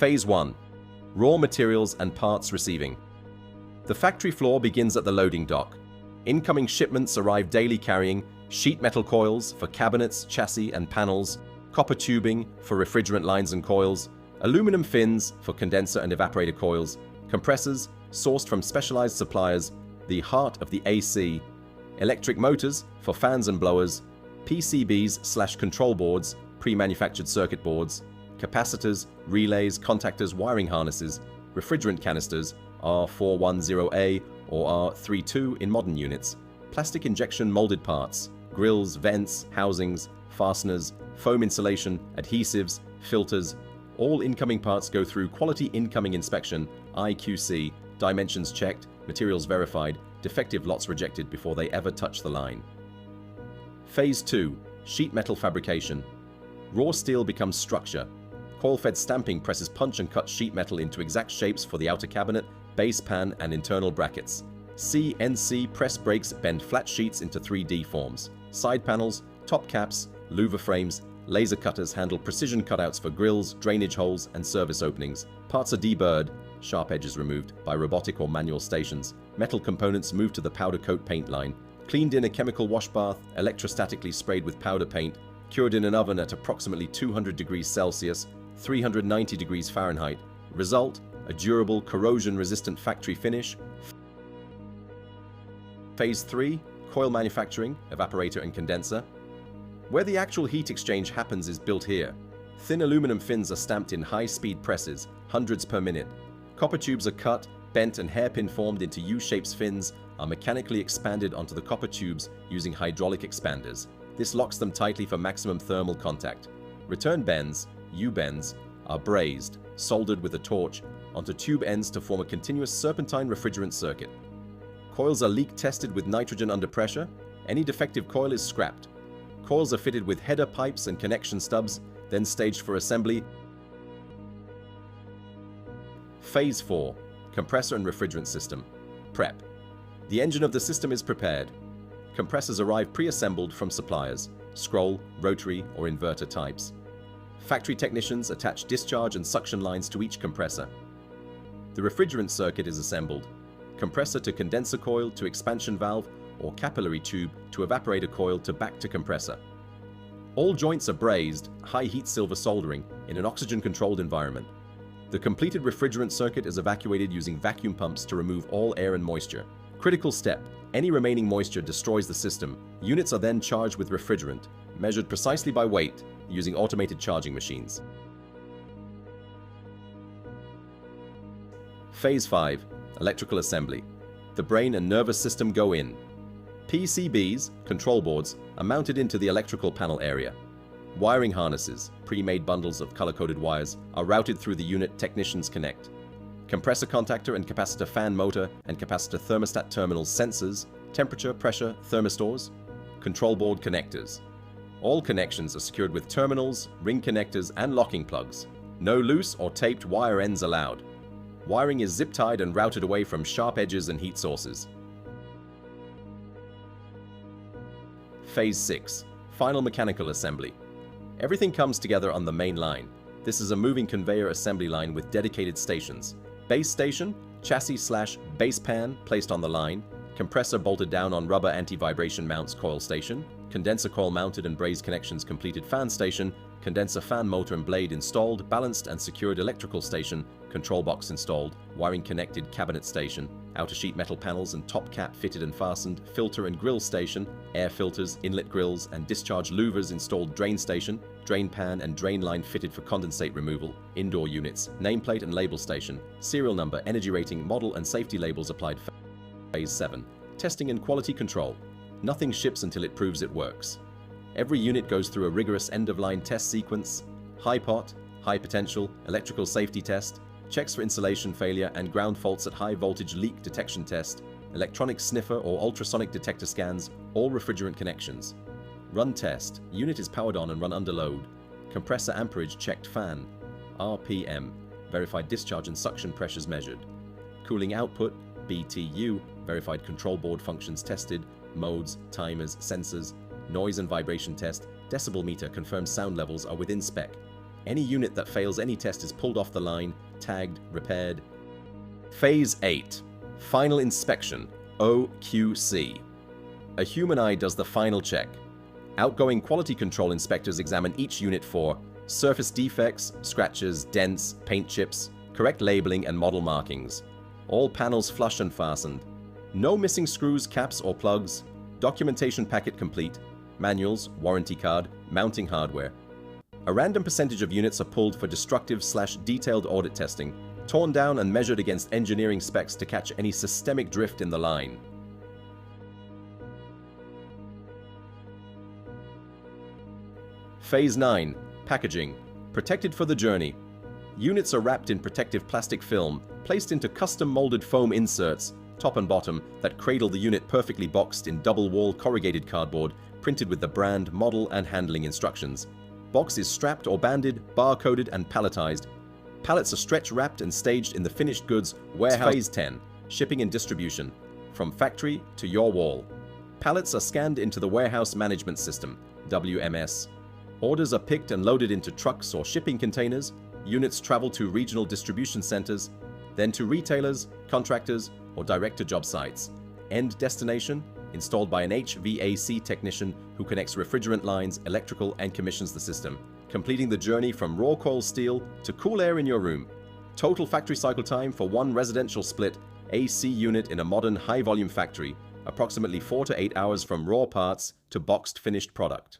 Phase 1. Raw materials and parts receiving. The factory floor begins at the loading dock. Incoming shipments arrive daily carrying sheet metal coils for cabinets, chassis, and panels, copper tubing for refrigerant lines and coils, aluminum fins for condenser and evaporator coils, compressors sourced from specialized suppliers, the heart of the AC, electric motors for fans and blowers, PCBs/control boards, pre-manufactured circuit boards, capacitors, relays, contactors, wiring harnesses, refrigerant canisters, R410A or R32 in modern units, plastic injection molded parts, grills, vents, housings, fasteners, foam insulation, adhesives, filters. All incoming parts go through quality incoming inspection, IQC, dimensions checked, materials verified, defective lots rejected before they ever touch the line. Phase 2. Sheet metal fabrication. Raw steel becomes structure. Coil-fed stamping presses punch and cut sheet metal into exact shapes for the outer cabinet, base pan, and internal brackets. CNC press brakes bend flat sheets into 3D forms. Side panels, top caps, louver frames, laser cutters handle precision cutouts for grills, drainage holes, and service openings. Parts are deburred, sharp edges removed, by robotic or manual stations. Metal components moved to the powder coat paint line. Cleaned in a chemical wash bath, electrostatically sprayed with powder paint, cured in an oven at approximately 200 degrees Celsius, 390 degrees Fahrenheit. Result, a durable, corrosion-resistant factory finish. Phase 3. Coil manufacturing, evaporator and condenser. Where the actual heat exchange happens is built here. Thin aluminum fins are stamped in high-speed presses, hundreds per minute. Copper tubes are cut, bent and hairpin formed into U-shaped fins are mechanically expanded onto the copper tubes using hydraulic expanders. This locks them tightly for maximum thermal contact. Return bends, U-bends, are brazed, soldered with a torch, onto tube ends to form a continuous serpentine refrigerant circuit. Coils are leak tested with nitrogen under pressure. Any defective coil is scrapped. Coils are fitted with header pipes and connection stubs, then staged for assembly. Phase 4. Compressor and refrigerant system. Prep. The engine of the system is prepared. Compressors arrive pre-assembled from suppliers, scroll, rotary, or inverter types. Factory technicians attach discharge and suction lines to each compressor. The refrigerant circuit is assembled. Compressor to condenser coil to expansion valve or capillary tube to evaporator coil to back to compressor. All joints are brazed, high heat silver soldering in an oxygen-controlled environment. The completed refrigerant circuit is evacuated using vacuum pumps to remove all air and moisture. Critical step. Any remaining moisture destroys the system. Units are then charged with refrigerant, measured precisely by weight, using automated charging machines. Phase 5. Electrical assembly. The brain and nervous system go in. PCBs, control boards, are mounted into the electrical panel area. Wiring harnesses, pre-made bundles of color-coded wires, are routed through the unit technicians connect. Compressor contactor and capacitor fan motor and capacitor thermostat terminals sensors, temperature, pressure, thermistors, control board connectors. All connections are secured with terminals, ring connectors, and locking plugs. No loose or taped wire ends allowed. Wiring is zip-tied and routed away from sharp edges and heat sources. Phase 6. Final mechanical assembly. Everything comes together on the main line. This is a moving conveyor assembly line with dedicated stations. Base station, chassis/base pan placed on the line, compressor bolted down on rubber anti-vibration mounts coil station, condenser coil mounted and brazed connections completed fan station, condenser fan motor and blade installed, balanced and secured electrical station, control box installed, wiring connected cabinet station, outer sheet metal panels and top cap fitted and fastened, filter and grill station, air filters, inlet grills and discharge louvers installed, drain station, drain pan and drain line fitted for condensate removal, indoor units, nameplate and label station, serial number, energy rating, model and safety labels applied. Phase 7. Testing and quality control. Nothing ships until it proves it works. Every unit goes through a rigorous end-of-line test sequence, high pot, high potential, electrical safety test, checks for insulation failure and ground faults at high voltage leak detection test, electronic sniffer or ultrasonic detector scans, all refrigerant connections. Run test, unit is powered on and run under load. Compressor amperage checked fan, RPM, verified discharge and suction pressures measured. Cooling output, BTU, verified control board functions tested, modes, timers, sensors, noise and vibration test, decibel meter confirms sound levels are within spec. Any unit that fails any test is pulled off the line, tagged, repaired. Phase 8. Final Inspection, OQC. A human eye does the final check. Outgoing quality control inspectors examine each unit for surface defects, scratches, dents, paint chips, correct labeling and model markings. All panels flush and fastened. No missing screws, caps or plugs. Documentation packet complete. Manuals, warranty card, mounting hardware. A random percentage of units are pulled for destructive/detailed audit testing, torn down and measured against engineering specs to catch any systemic drift in the line. Phase 9. Packaging. Protected for the journey. Units are wrapped in protective plastic film, placed into custom molded foam inserts, top and bottom, that cradle the unit perfectly boxed in double-wall corrugated cardboard, printed with the brand, model and handling instructions. Box is strapped or banded, bar-coded and palletized. Pallets are stretch-wrapped and staged in the finished goods warehouse. Phase 10. Shipping and distribution. From factory to your wall. Pallets are scanned into the warehouse management system, WMS. Orders are picked and loaded into trucks or shipping containers. Units travel to regional distribution centers, then to retailers, contractors, or direct to job sites. End destination, installed by an HVAC technician who connects refrigerant lines, electrical, and commissions the system, completing the journey from raw coil steel to cool air in your room. Total factory cycle time for one residential split AC unit in a modern high-volume factory, approximately 4 to 8 hours from raw parts to boxed finished product.